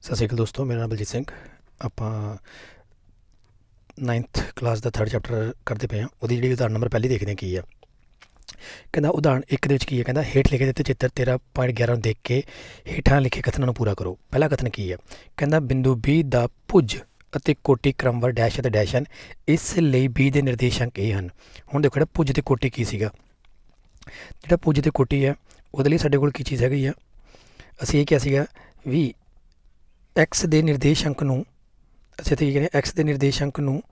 ਸਤਿ ਸ਼੍ਰੀ ਅਕਾਲ ਦੋਸਤੋ, ਮੇਰਾ ਨਾਮ ਬਲਜੀਤ ਸਿੰਘ। ਆਪਾਂ 9th ਕਲਾਸ ਦਾ 3rd ਚੈਪਟਰ ਕਰਦੇ ਪਏ ਹਾਂ। ਉਹਦੀ ਜਿਹੜੀ ਉਦਾਹਰਨ ਨੰਬਰ ਪਹਿਲੀ ਦੇਖਦੇ ਹਾਂ ਕੀ ਆ। ਕਹਿੰਦਾ ਉਦਾਹਰਨ 1 ਦੇ ਵਿੱਚ ਕੀ ਹੈ, ਕਹਿੰਦਾ ਹੇਠ ਲਿਖੇ ਦਿੱਤੇ ਚਿੱਤਰ 13.11 ਨੂੰ ਦੇਖ ਕੇ ਹੇਠਾਂ ਲਿਖੇ ਕਥਨਾਂ ਨੂੰ ਪੂਰਾ ਕਰੋ। ਪਹਿਲਾ ਕਥਨ ਕੀ ਹੈ, ਕਹਿੰਦਾ ਬਿੰਦੂ B ਦਾ ਭੁਜ ਅਤੇ ਕੋਟੀ ਕ੍ਰਮਵਾਰ ਡੈਸ਼ ਅਤੇ ਡੈਸ਼ ਹਨ, ਇਸ ਲਈ B ਦੇ ਨਿਰਦੇਸ਼ਾਂਕ ਇਹ ਹਨ। ਹੁਣ ਦੇਖੋ ਜਿਹੜਾ ਭੁਜ ਅਤੇ ਕੋਟੀ ਕੀ ਸੀਗਾ। ਜਿਹੜਾ ਭੁਜ ਅਤੇ ਕੋਟੀ ਹੈ ਉਹਦੇ ਲਈ ਸਾਡੇ ਕੋਲ ਕੀ ਚੀਜ਼ ਹੈਗੀ ਆ। ਅਸੀਂ ਇਹ ਕਿਹਾ ਸੀਗਾ ਵੀ ਐਕਸ ਦੇ ਨਿਰਦੇਸ਼ਾਂਕ ਨੂੰ ਅਸੀਂ ਇੱਥੇ ਕੀ ਕਹਿੰਦੇ ਐਕਸ ਦੇ ਨਿਰਦੇਸ਼ਾਂਕ ਨੂੰ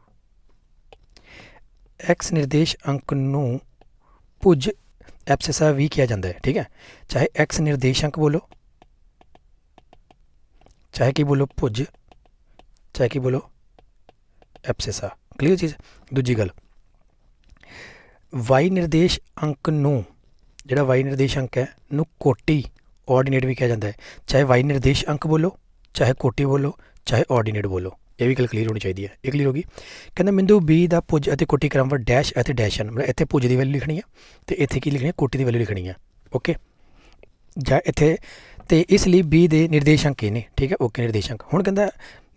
ਐਕਸ ਨਿਰਦੇਸ਼ਾਂਕ ਨੂੰ ਭੁਜ ਐਬਸਿਸਾ ਵੀ ਕਿਹਾ ਜਾਂਦਾ ਹੈ। ਠੀਕ ਹੈ, ਚਾਹੇ ਐਕਸ ਨਿਰਦੇਸ਼ਾਂਕ ਬੋਲੋ, ਚਾਹੇ ਕੀ ਬੋਲੋ ਭੁਜ, ਚਾਹੇ ਕੀ ਬੋਲੋ ਐਬਸਿਸਾ। ਕਲੀਅਰ ਚੀਜ਼। ਦੂਜੀ ਗੱਲ, ਵਾਈ ਨਿਰਦੇਸ਼ ਅੰਕ ਨੂੰ, ਜਿਹੜਾ ਵਾਈ ਨਿਰਦੇਸ਼ ਅੰਕ ਹੈ ਨੂੰ ਕੋਟੀ ਆਰਡੀਨੇਟ ਵੀ ਕਿਹਾ ਜਾਂਦਾ ਹੈ। ਚਾਹੇ ਵਾਈ ਨਿਰਦੇਸ਼ ਅੰਕ ਬੋਲੋ, ਚਾਹੇ ਕੋਟੀ ਬੋਲੋ, ਚਾਹੇ ਆਰਡੀਨੇਟ ਬੋਲੋ। ਇਹ ਵੀ ਗੱਲ ਕਲੀਅਰ ਹੋਣੀ ਚਾਹੀਦੀ ਹੈ। ਇਹ ਕਲੀਅਰ ਹੋ ਗਈ। ਕਹਿੰਦਾ ਬਿੰਦੂ B ਦਾ ਭੁਜ ਅਤੇ ਕੋਟੀ ਕ੍ਰਮਵਾਰ ਡੈਸ਼ ਅਤੇ ਡੈਸ਼ ਹਨ। ਮਤਲਬ ਇੱਥੇ ਭੁਜ ਦੀ ਵੈਲਿਊ ਲਿਖਣੀ ਹੈ ਅਤੇ ਇੱਥੇ ਕੀ ਲਿਖਣੀ ਹੈ, ਕੋਟੀ ਦੀ ਵੈਲਿਊ ਲਿਖਣੀ ਹੈ। ਓਕੇ, ਜਾਂ ਇੱਥੇ ਅਤੇ ਇਸ ਲਈ B ਦੇ ਨਿਰਦੇਸ਼ਾਂਕ ਇਹ ਨੇ। ਠੀਕ ਹੈ, ਓਕੇ ਨਿਰਦੇਸ਼ਾਂਕ। ਹੁਣ ਕਹਿੰਦਾ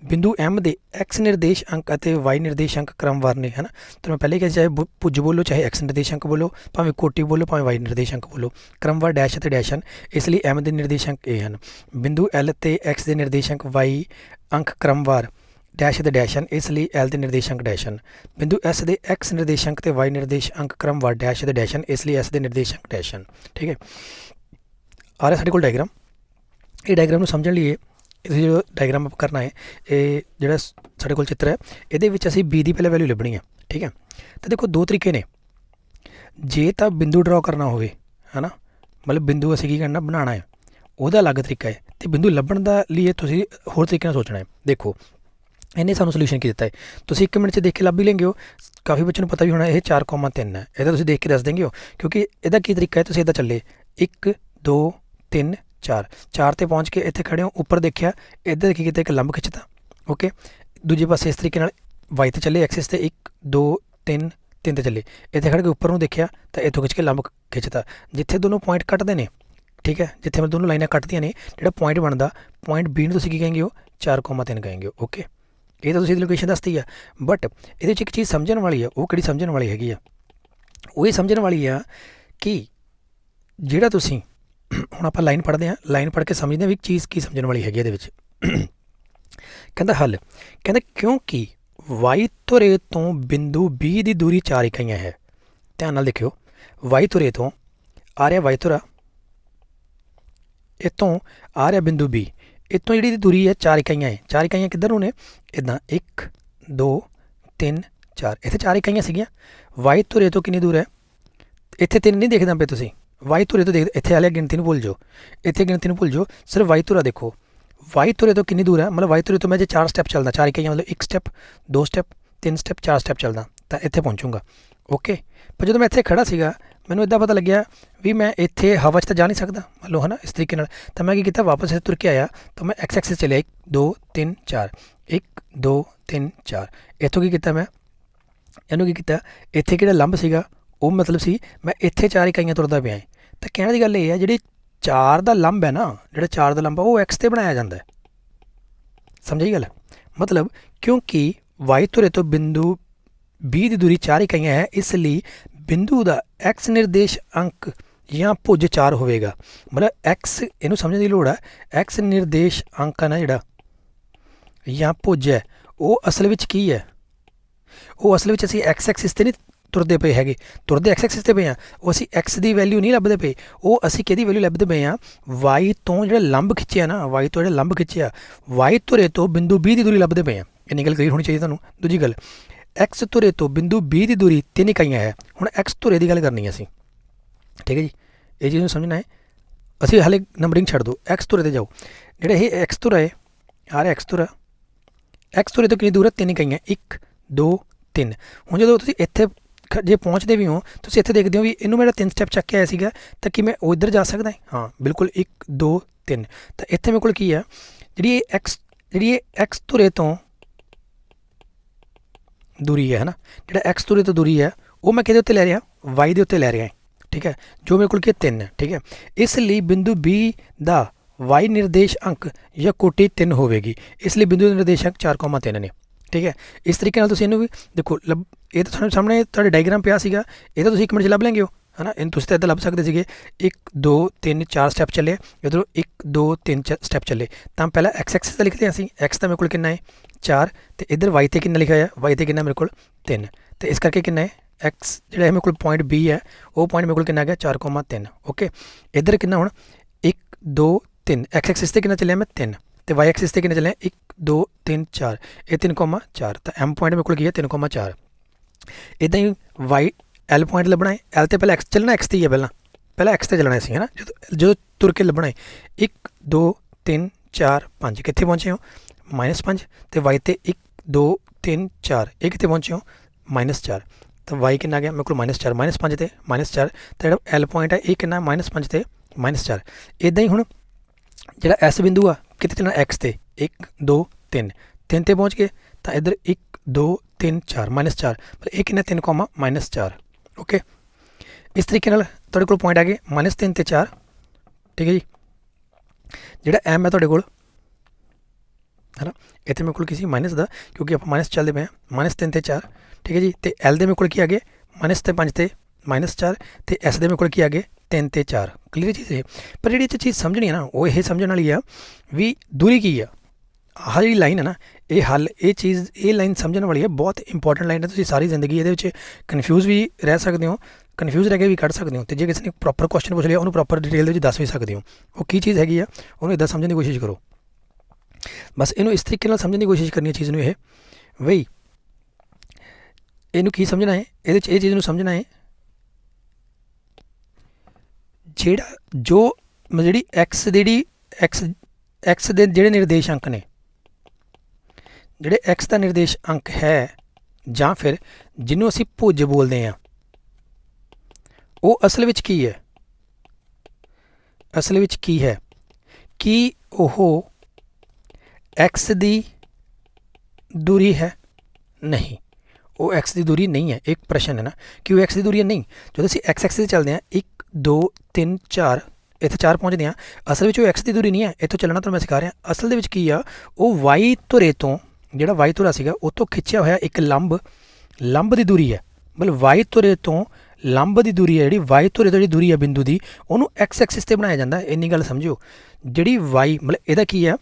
ਬਿੰਦੂ M ਦੇ ਐਕਸ ਨਿਰਦੇਸ਼ ਅੰਕ ਅਤੇ ਵਾਈ ਨਿਰਦੇਸ਼ ਅੰਕ ਕ੍ਰਮਵਾਰ ਨੇ, ਹੈ ਨਾ। ਤਾਂ ਮੈਂ ਪਹਿਲੇ ਕਿਹਾ ਚਾਹੇ ਭੁਜ ਬੋਲੋ, ਚਾਹੇ ਐਕਸ ਨਿਰਦੇਸ਼ ਅੰਕ ਬੋਲੋ, ਭਾਵੇਂ ਕੋਟੀ ਬੋਲੋ, ਭਾਵੇਂ ਵਾਈ ਨਿਰਦੇਸ਼ ਅੰਕ ਬੋਲੋ, ਕ੍ਰਮਵਾਰ ਡੈਸ਼ ਅਤੇ ਡੈਸ਼ ਹਨ, ਇਸ ਲਈ M ਦੇ ਨਿਰਦੇਸ਼ਾਂਕ ਇਹ ਹਨ। ਬਿੰਦੂ L ਤੇ ਐਕਸ ਦੇ ਨਿਰਦੇਸ਼ਾਂਕ ਵਾਈ ਅੰਕ ਕ੍ਰਮਵਾਰ ਡੈਸ਼ ਅਤੇ ਡੈਸ਼ ਹਨ, ਇਸ ਲਈ L ਦੇ ਨਿਰਦੇਸ਼ਾਂਕ ਡੈਸ਼ ਹਨ। ਬਿੰਦੂ S ਦੇ ਐਕਸ ਨਿਰਦੇਸ਼ਾਂਕ ਤੇ ਵਾਈ ਨਿਰਦੇਸ਼ ਅੰਕ ਕ੍ਰਮਵਾਰ ਡੈਸ਼ ਅਤੇ ਡੈਸ਼ ਹਨ, ਇਸ ਲਈ S ਦੇ ਨਿਰਦੇਸ਼ਾਂਕ ਡੈਸ਼ ਹਨ। ਠੀਕ ਹੈ, ਆ ਰਿਹਾ ਸਾਡੇ ਕੋਲ ਡਾਇਗਰਾਮ। ਇਹ ਡਾਇਗਰਾਮ ਨੂੰ ਸਮਝਣ ਲਈ ਇਹ ਜੋ ਡਾਇਗਰਾਮ ਆਪਾਂ ਕਰਨਾ ਹੈ, ਇਹ ਜਿਹੜਾ ਸਾਡੇ ਕੋਲ ਚਿੱਤਰ ਹੈ ਇਹਦੇ ਵਿੱਚ ਅਸੀਂ B ਦੀ ਪਹਿਲਾਂ ਵੈਲਿਊ ਲੱਭਣੀ ਹੈ। ਠੀਕ ਹੈ, ਤਾਂ ਦੇਖੋ ਦੋ ਤਰੀਕੇ ਨੇ। ਜੇ ਤਾਂ ਬਿੰਦੂ ਡਰਾਅ ਕਰਨਾ ਹੋਵੇ, ਹੈ ਨਾ, ਮਤਲਬ ਬਿੰਦੂ ਅਸੀਂ ਕੀ ਕਰਨਾ, ਬਣਾਉਣਾ ਹੈ, ਉਹਦਾ ਅਲੱਗ ਤਰੀਕਾ ਹੈ। ਅਤੇ ਬਿੰਦੂ ਲੱਭਣ ਦਾ ਲਈ ਤੁਸੀਂ ਹੋਰ ਤਰੀਕੇ ਨਾਲ ਸੋਚਣਾ ਹੈ। ਦੇਖੋ ਇਹਨੇ ਸਾਨੂੰ ਸੋਲਿਊਸ਼ਨ ਕੀ ਦਿੱਤਾ ਹੈ, ਤੁਸੀਂ 1 ਮਿੰਟ 'ਚ ਦੇਖ ਕੇ ਲੱਭ ਹੀ ਲੈਂਗੇ ਹੋ। ਕਾਫੀ ਬੱਚਿਆਂ ਨੂੰ ਪਤਾ ਵੀ ਹੋਣਾ ਇਹ 4,3 ਹੈ। ਇਹਦਾ ਤੁਸੀਂ ਦੇਖ ਕੇ ਦੱਸ ਦੇਂਗੇ ਹੋ, ਕਿਉਂਕਿ ਇਹਦਾ ਕੀ ਤਰੀਕਾ ਹੈ। ਤੁਸੀਂ ਇੱਦਾਂ ਚੱਲੇ 1 2 3 4 4 'ਤੇ ਪਹੁੰਚ ਕੇ ਇੱਥੇ ਖੜ੍ਹੇ ਹੋ, ਉੱਪਰ ਦੇਖਿਆ, ਇੱਧਰ ਕੀ ਕੀਤਾ, ਇੱਕ ਲੰਬ ਖਿੱਚਤਾ। ਓਕੇ, ਦੂਜੇ ਪਾਸੇ ਇਸ ਤਰੀਕੇ ਨਾਲ ਵਾਈ 'ਤੇ ਚੱਲੇ, ਐਕਸਿਸ 'ਤੇ 1 2 3 3 'ਤੇ ਚੱਲੇ, ਇੱਥੇ ਖੜ੍ਹ ਕੇ ਉੱਪਰ ਨੂੰ ਦੇਖਿਆ ਤਾਂ ਇੱਥੋਂ ਖਿੱਚ ਕੇ ਲੰਬ ਖਿੱਚਤਾ। ਜਿੱਥੇ ਦੋਨੋਂ ਪੁਆਇੰਟ ਕੱਟਦੇ ਨੇ, ਠੀਕ ਹੈ, ਜਿੱਥੇ ਮੈਂ ਦੋਨੋਂ ਲਾਈਨਾਂ ਕੱਟਦੀਆਂ ਨੇ, ਜਿਹੜਾ ਪੁਆਇੰਟ ਬਣਦਾ ਪੁਆਇੰਟ B ਨੂੰ ਤੁਸੀਂ ਕੀ ਕਹੇਂਗੇ ਹੋ, 4,3 ਕਹੇਂਗੇ ਹੋ। ਓਕੇ, ਇਹ ਤਾਂ ਤੁਸੀਂ ਲੋਕੇਸ਼ਨ ਦੱਸਤੀ ਆ, ਬਟ ਇਹਦੇ ਵਿੱਚ ਇੱਕ ਚੀਜ਼ ਸਮਝਣ ਵਾਲੀ ਆ। ਉਹ ਕਿਹੜੀ ਸਮਝਣ ਵਾਲੀ ਹੈਗੀ ਆ? ਉਹ ਇਹ ਸਮਝਣ ਵਾਲੀ ਆ ਕਿ ਜਿਹੜਾ ਤੁਸੀਂ ਹੁਣ ਆਪਾਂ ਲਾਈਨ ਪੜ੍ਹਦੇ ਹਾਂ, ਲਾਈਨ ਪੜ੍ਹ ਕੇ ਸਮਝਦੇ ਹਾਂ ਵੀ ਚੀਜ਼ ਕੀ ਸਮਝਣ ਵਾਲੀ ਹੈਗੀ ਇਹਦੇ ਵਿੱਚ। ਕਹਿੰਦਾ ਹੱਲ, ਕਹਿੰਦਾ ਕਿਉਂਕਿ ਵਾਈ ਧੁਰੇ ਤੋਂ ਬਿੰਦੂ B ਦੀ ਦੂਰੀ 4 ਇਕਾਈਆਂ ਹੈ। ਧਿਆਨ ਨਾਲ ਦੇਖਿਓ, ਵਾਈ ਧੁਰੇ ਤੋਂ ਆ ਰਿਹਾ ਵਾਈ ਧੁਰਾ, ਇੱਥੋਂ ਆ ਰਿਹਾ ਬਿੰਦੂ B, ਇੱਥੋਂ ਜਿਹੜੀ ਦੂਰੀ ਹੈ 4 ਇਕਾਈਆਂ ਹੈ। 4 ਇਕਾਈਆਂ ਕਿੱਧਰ ਨੂੰ ਨੇ, ਇੱਦਾਂ 1 2 3 4, ਇੱਥੇ 4 ਇਕਾਈਆਂ ਸੀਗੀਆਂ। ਵਾਈ ਧੁਰੇ ਤੋਂ ਕਿੰਨੀ ਦੂਰ ਹੈ, ਇੱਥੇ 3 ਨਹੀਂ ਦੇਖਦਾ ਪਏ ਤੁਸੀਂ, ਵਾਈ ਧੁਰੇ ਤੋਂ ਦੇਖ, ਇੱਥੇ ਵਾਲੇ ਗਿਣਤੀ ਨੂੰ ਭੁੱਲ ਜਾਓ, ਇੱਥੇ ਗਿਣਤੀ ਨੂੰ ਭੁੱਲ ਜਾਓ, ਸਿਰਫ ਵਾਈ ਧੁਰਾ ਦੇਖੋ। ਵਾਈ ਧੁਰੇ ਤੋਂ ਕਿੰਨੀ ਦੂਰ ਹੈ, ਮਤਲਬ ਵਾਈ ਧੁਰੇ ਤੋਂ ਮੈਂ ਜੇ 4 ਸਟੈਪ ਚੱਲਦਾ, 4 ਇਕਾਈਆਂ ਮਤਲਬ 1 ਸਟੈਪ 2 ਸਟੈਪ 3 ਸਟੈਪ 4 ਸਟੈਪ ਚੱਲਦਾ ਤਾਂ ਇੱਥੇ ਪਹੁੰਚੂੰਗਾ। ਓਕੇ, ਪਰ ਜਦੋਂ ਮੈਂ ਇੱਥੇ ਖੜ੍ਹਾ ਸੀਗਾ ਮੈਨੂੰ ਇੱਦਾਂ ਪਤਾ ਲੱਗਿਆ ਵੀ ਮੈਂ ਇੱਥੇ ਹਵਾ 'ਚ ਤਾਂ ਜਾ ਨਹੀਂ ਸਕਦਾ, ਮੰਨ ਲਓ, ਹੈ ਨਾ, ਇਸ ਤਰੀਕੇ ਨਾਲ। ਤਾਂ ਮੈਂ ਕੀ ਕੀਤਾ, ਵਾਪਸ ਇੱਥੇ ਤੁਰ ਕੇ ਆਇਆ ਤਾਂ ਮੈਂ ਐਕਸ ਐਕਸਿਸ ਚੱਲਿਆ 1 2 3 4 1 2 3 4। ਇੱਥੋਂ ਕੀ ਕੀਤਾ ਮੈਂ, ਇਹਨੂੰ ਕੀ ਕੀਤਾ, ਇੱਥੇ ਕਿਹੜਾ ਲੰਬ ਸੀਗਾ ਉਹ ਮਤਲਬ ਸੀ ਮੈਂ ਇੱਥੇ 4 ਇਕਾਈਆਂ ਤੁਰਦਾ ਪਿਆ। ਤਾਂ ਕਹਿਣ ਦੀ ਗੱਲ ਇਹ ਹੈ, ਜਿਹੜੀ 4 ਦਾ ਲੰਬ ਹੈ ਨਾ, ਜਿਹੜਾ 4 ਦਾ ਲੰਬ ਆ ਉਹ ਐਕਸ 'ਤੇ ਬਣਾਇਆ ਜਾਂਦਾ ਹੈ। ਸਮਝੀ ਗੱਲ? ਮਤਲਬ ਕਿਉਂਕਿ ਵਾਈ ਧੁਰੇ ਤੋਂ ਬਿੰਦੂ B ਦੀ ਦੂਰੀ 4 ਇਕਾਈਆਂ ਹੈ, ਇਸ ਲਈ ਬਿੰਦੂ ਦਾ ਐਕਸ ਨਿਰਦੇਸ਼ ਅੰਕ ਜਾਂ ਭੁਜ 4 ਹੋਵੇਗਾ। ਮਤਲਬ ਐਕਸ, ਇਹਨੂੰ ਸਮਝਣ ਦੀ ਲੋੜ ਹੈ, ਐਕਸ ਨਿਰਦੇਸ਼ ਅੰਕ ਹੈ ਨਾ ਜਿਹੜਾ ਜਾਂ ਭੁਜ ਹੈ, ਉਹ ਅਸਲ ਵਿੱਚ ਕੀ ਹੈ, ਉਹ ਅਸਲ ਵਿੱਚ ਅਸੀਂ ਐਕਸ ਐਕਸਿਸ 'ਤੇ ਨਹੀਂ ਤੁਰਦੇ ਪਏ ਹੈਗੇ, ਤੁਰਦੇ ਐਕਸ ਐਕਸਿਸ 'ਤੇ ਪਏ ਹਾਂ। ਉਹ ਅਸੀਂ ਐਕਸ ਦੀ ਵੈਲਿਊ ਨਹੀਂ ਲੱਭਦੇ ਪਏ, ਉਹ ਅਸੀਂ ਕਿਹਦੀ ਵੈਲਿਊ ਲੱਭਦੇ ਪਏ ਹਾਂ, ਵਾਈ ਤੋਂ ਜਿਹੜਾ ਲੰਬ ਖਿੱਚਿਆ ਨਾ, ਵਾਈ ਤੋਂ ਜਿਹੜਾ ਲੰਬ ਖਿੱਚਿਆ, ਵਾਈ ਧੁਰੇ ਤੋਂ ਬਿੰਦੂ B ਦੀ ਦੂਰੀ ਲੱਭਦੇ ਪਏ ਹਾਂ। ਇੰਨੀ ਗੱਲ ਕਲੀਅਰ ਹੋਣੀ ਚਾਹੀਦੀ ਤੁਹਾਨੂੰ। ਦੂਜੀ ਗੱਲ, ਐਕਸ ਧੁਰੇ ਤੋਂ ਬਿੰਦੂ B ਦੀ ਦੂਰੀ 3 ਇਕਾਈਆਂ ਹੈ। ਹੁਣ ਐਕਸ ਧੁਰੇ ਦੀ ਗੱਲ ਕਰਨੀ ਹੈ ਅਸੀਂ, ਠੀਕ ਹੈ ਜੀ, ਇਹ ਚੀਜ਼ ਨੂੰ ਸਮਝਣਾ ਹੈ। ਅਸੀਂ ਹਾਲੇ ਨੰਬਰਿੰਗ ਛੱਡ ਦਿਓ, ਐਕਸ ਧੁਰੇ 'ਤੇ ਜਾਓ। ਜਿਹੜਾ ਇਹ ਐਕਸ ਧੁਰਾ ਹੈ, ਆ ਰਿਹਾ ਐਕਸ ਧੁਰਾ, ਐਕਸ ਧੁਰੇ ਤੋਂ ਕਿੰਨੀ ਦੂਰ ਹੈ, 3 ਇਕਾਈਆਂ 1 2 3। ਹੁਣ ਜਦੋਂ ਤੁਸੀਂ ਇੱਥੇ ਜੇ ਪਹੁੰਚਦੇ ਵੀ ਹੋ, ਤੁਸੀਂ ਇੱਥੇ ਦੇਖਦੇ ਹੋ ਵੀ ਇਹਨੂੰ ਮੇਰਾ 3 ਸਟੈਪ ਚੱਕ ਕੇ ਆਇਆ ਸੀਗਾ, ਤਾਂ ਕੀ ਮੈਂ ਉੱਧਰ ਜਾ ਸਕਦਾ? ਹਾਂ ਬਿਲਕੁਲ, 1 2 3। ਤਾਂ ਇੱਥੇ ਮੇਰੇ ਕੋਲ ਕੀ ਆ, ਜਿਹੜੀ ਇਹ ਐਕਸ ਧੁਰੇ ਤੋਂ ਦੂਰੀ ਹੈ ਨਾ, ਜਿਹੜਾ ਐਕਸ ਧੁਰੇ ਤੋਂ ਦੂਰੀ ਹੈ ਉਹ ਮੈਂ ਕਿਹਦੇ ਉੱਤੇ ਲੈ ਰਿਹਾ, ਵਾਈ ਦੇ ਉੱਤੇ ਲੈ ਰਿਹਾ। ਠੀਕ ਹੈ, ਜੋ ਮੇਰੇ ਕੋਲ ਕੀ 3 ਹੈ। ਠੀਕ ਹੈ, ਇਸ ਲਈ ਬਿੰਦੂ B ਦਾ y ਨਿਰਦੇਸ਼ ਅੰਕ ਜਾਂ ਕੋਟੀ 3 ਹੋਵੇਗੀ, ਇਸ ਲਈ ਬਿੰਦੂ ਦਾ ਨਿਰਦੇਸ਼ਾਂਕ 4,3 ਨੇ। ਠੀਕ ਹੈ, ਇਸ ਤਰੀਕੇ ਨਾਲ ਤੁਸੀਂ ਇਹਨੂੰ ਵੀ ਦੇਖੋ ਇਹ ਤਾਂ ਤੁਹਾਨੂੰ ਸਾਹਮਣੇ ਤੁਹਾਡੇ ਡਾਇਗਰਾਮ ਪਿਆ ਸੀਗਾ, ਇਹ ਤਾਂ ਤੁਸੀਂ 1 ਮਿੰਟ 'ਚ ਲੱਭ ਲੈਂਗੇ ਹੋ ਹੈ ਨਾ। ਇਹਨੂੰ ਤੁਸੀਂ ਤਾਂ ਇੱਦਾਂ ਲੱਭ ਸਕਦੇ ਸੀਗੇ 1 2 3 4 ਸਟੈਪ ਚੱਲੇ, ਇੱਧਰੋਂ 1 2 3 ਸਟੈਪ ਚੱਲੇ। ਤਾਂ ਪਹਿਲਾਂ x ਐਕਸਿਸ 'ਤੇ ਲਿਖਦੇ ਹਾਂ ਅਸੀਂ, x ਤਾਂ ਮੇਰੇ ਕੋਲ ਕਿੰਨਾ ਹੈ 4, ਅਤੇ ਇੱਧਰ y 'ਤੇ ਕਿੰਨਾ ਲਿਖਿਆ ਹੋਇਆ, y 'ਤੇ ਕਿੰਨਾ ਮੇਰੇ ਕੋਲ 3, ਅਤੇ ਇਸ ਕਰਕੇ ਕਿੰਨਾ ਹੈ x ਜਿਹੜਾ ਹੈ ਮੇਰੇ ਕੋਲ ਪੁਆਇੰਟ B ਹੈ, ਉਹ ਪੁਆਇੰਟ ਮੇਰੇ ਕੋਲ ਕਿੰਨਾ ਹੈਗਾ 4,3। ਓਕੇ, ਇੱਧਰ ਕਿੰਨਾ ਹੁਣ 1 2 3, x ਐਕਸਿਸ 'ਤੇ ਕਿੰਨਾ ਚੱਲਿਆ ਮੈਂ 3, ਅਤੇ y ਐਕਸਿਸ 'ਤੇ ਕਿੰਨਾ ਚੱਲਿਆ 1 2 3 4, ਇਹ 3,4, ਤਾਂ m ਪੁਆਇੰਟ ਮੇਰੇ ਕੋਲ ਕੀ ਹੈ 3,4। ਇੱਦਾਂ ਹੀ y L ਪੁਆਇੰਟ ਲੱਭਣਾ ਹੈ, L 'ਤੇ ਪਹਿਲਾਂ x ਚੱਲਣਾ, x 'ਤੇ ਹੀ ਹੈ ਪਹਿਲਾਂ x 'ਤੇ ਚੱਲਣਾ ਸੀ ਹੈ ਨਾ। ਜਦੋਂ ਤੁਰ ਕੇ ਲੱਭਣਾ ਹੈ 1 2 3 4 5, ਕਿੱਥੇ ਪਹੁੰਚੇ ਹੋ -5, ਅਤੇ y 'ਤੇ 1 2 3 4, ਇਹ ਕਿੱਥੇ ਪਹੁੰਚੇ ਹੋ -4, ਤਾਂ y ਕਿੰਨਾ ਗਿਆ ਮੇਰੇ ਕੋਲ -4, -5 ਤੇ -4, ਤਾਂ ਜਿਹੜਾ L ਪੁਆਇੰਟ ਹੈ ਇਹ ਕਿੰਨਾ -5 ਤੇ -4। ਇੱਦਾਂ ਹੀ ਹੁਣ ਜਿਹੜਾ S ਬਿੰਦੂ ਆ ਕਿੱਥੇ ਚੱਲਣਾ x 'ਤੇ 1 2 3 3 'ਤੇ ਪਹੁੰਚ ਗਏ, ਤਾਂ ਇੱਧਰ 1 2 3 4 -4, ਪਰ ਇਹ ਕਿੰਨਾ 3, -4। ਓਕੇ, ਇਸ ਤਰੀਕੇ ਨਾਲ ਤੁਹਾਡੇ ਕੋਲ ਪੁਆਇੰਟ ਆ ਗਏ -3 ਤੇ 4। ਠੀਕ ਹੈ ਜੀ, ਜਿਹੜਾ M ਹੈ ਤੁਹਾਡੇ ਕੋਲ ਹੈ ਨਾ, ਇੱਥੇ ਮੇਰੇ ਕੋਲ ਕਿਸੇ ਮਾਈਨਸ ਦਾ, ਕਿਉਂਕਿ ਆਪਾਂ ਮਾਈਨਸ ਚੱਲਦੇ ਪਏ ਹਾਂ, -3 ਤੇ 4। ਠੀਕ ਹੈ ਜੀ, ਅਤੇ L ਦੇ ਮੇਰੇ ਕੋਲ ਕੀ ਆ ਗਏ -5 ਤੇ -4, ਅਤੇ S ਦੇ ਮੇਰੇ ਕੋਲ ਕੀ ਆ ਗਏ 3 ਤੇ 4। ਕਲੀਅਰ ਚੀਜ਼ ਇਹ, ਪਰ ਜਿਹੜੀ ਇਹ ਚੀਜ਼ ਸਮਝਣੀ ਹੈ ਨਾ ਉਹ ਇਹ ਸਮਝਣ ਵਾਲੀ ਆ ਵੀ ਦੂਰੀ ਕੀ ਆ। ਆਹ ਜਿਹੜੀ ਲਾਈਨ ਹੈ ਨਾ ਇਹ ਲਾਈਨ ਸਮਝਣ ਵਾਲੀ ਹੈ, ਬਹੁਤ ਇੰਪੋਰਟੈਂਟ ਲਾਈਨ ਹੈ। ਤੁਸੀਂ ਸਾਰੀ ਜ਼ਿੰਦਗੀ ਇਹਦੇ ਵਿੱਚ ਕਨਫਿਊਜ਼ ਵੀ ਰਹਿ ਸਕਦੇ ਹੋ, ਕਨਫਿਊਜ਼ ਰਹਿ ਕੇ ਵੀ ਕੱਢ ਸਕਦੇ ਹੋ, ਅਤੇ ਜੇ ਕਿਸੇ ਨੇ ਪ੍ਰੋਪਰ ਕੁਐਸਚਨ ਪੁੱਛ ਲਿਆ ਉਹਨੂੰ ਪ੍ਰੋਪਰ ਡਿਟੇਲ ਦੇ ਵਿੱਚ ਦੱਸ ਵੀ ਸਕਦੇ ਹੋ ਉਹ ਕੀ ਚੀਜ਼ ਹੈਗੀ ਆ, ਉਹਨੂੰ ਇੱਦਾਂ ਸਮਝਣ ਦੀ ਕੋਸ਼ਿਸ਼ ਕਰੋ। ਬਸ ਇਹਨੂੰ ਇਸ ਤਰੀਕੇ ਨਾਲ ਸਮਝਣ ਦੀ ਕੋਸ਼ਿਸ਼ ਕਰਨੀ ਹੈ ਚੀਜ਼ ਨੂੰ। ਇਹ ਬਈ ਇਹਨੂੰ ਕੀ ਸਮਝਣਾ ਹੈ, ਇਹਦੇ 'ਚ ਇਹ ਚੀਜ਼ ਨੂੰ ਸਮਝਣਾ ਹੈ ਜਿਹੜੀ x ਦੇ ਜਿਹੜੇ ਨਿਰਦੇਸ਼ ਅੰਕ ਨੇ, ਜਿਹੜੇ x ਦਾ ਨਿਰਦੇਸ਼ ਅੰਕ ਹੈ ਜਾਂ ਫਿਰ ਜਿਹਨੂੰ ਅਸੀਂ ਭੁਜ ਬੋਲਦੇ ਹਾਂ, ਉਹ ਅਸਲ ਵਿੱਚ ਕੀ ਹੈ, ਕੀ ਉਹ x ਦੀ ਦੂਰੀ ਹੈ? ਨਹੀਂ, ਉਹ x ਦੀ ਦੂਰੀ ਨਹੀਂ ਹੈ। ਇੱਕ ਪ੍ਰਸ਼ਨ ਹੈ ਨਾ ਕਿ ਉਹ x ਦੀ ਦੂਰੀ ਹੈ, ਨਹੀਂ। ਜਦੋਂ ਅਸੀਂ x ਐਕਸਿਸ 'ਤੇ ਚੱਲਦੇ ਹਾਂ 1 2 3 4, ਇੱਥੇ 4 ਪਹੁੰਚਦੇ ਹਾਂ, ਅਸਲ ਵਿੱਚ ਉਹ x ਦੀ ਦੂਰੀ ਨਹੀਂ ਹੈ। ਇੱਥੋਂ ਚੱਲਣਾ ਤੁਹਾਨੂੰ ਮੈਂ ਸਿਖਾ ਰਿਹਾ। ਅਸਲ ਦੇ ਵਿੱਚ ਕੀ ਆ, ਉਹ y ਧੁਰੇ ਤੋਂ, ਜਿਹੜਾ y ਧੁਰਾ ਸੀਗਾ ਉਹ ਤੋਂ ਖਿੱਚਿਆ ਹੋਇਆ ਇੱਕ ਲੰਬ ਦੀ ਦੂਰੀ ਹੈ। ਮਤਲਬ y ਧੁਰੇ ਤੋਂ ਲੰਬ ਦੀ ਦੂਰੀ ਹੈ, ਜਿਹੜੀ y ਧੁਰੇ ਤੋਂ ਜਿਹੜੀ ਦੂਰੀ ਹੈ ਬਿੰਦੂ ਦੀ, ਉਹਨੂੰ x ਐਕਸਿਸ 'ਤੇ ਬਣਾਇਆ ਜਾਂਦਾ। ਇੰਨੀ ਗੱਲ ਸਮਝਿਓ, ਜਿਹੜੀ y ਮਤਲਬ ਇਹਦਾ ਕੀ ਆ,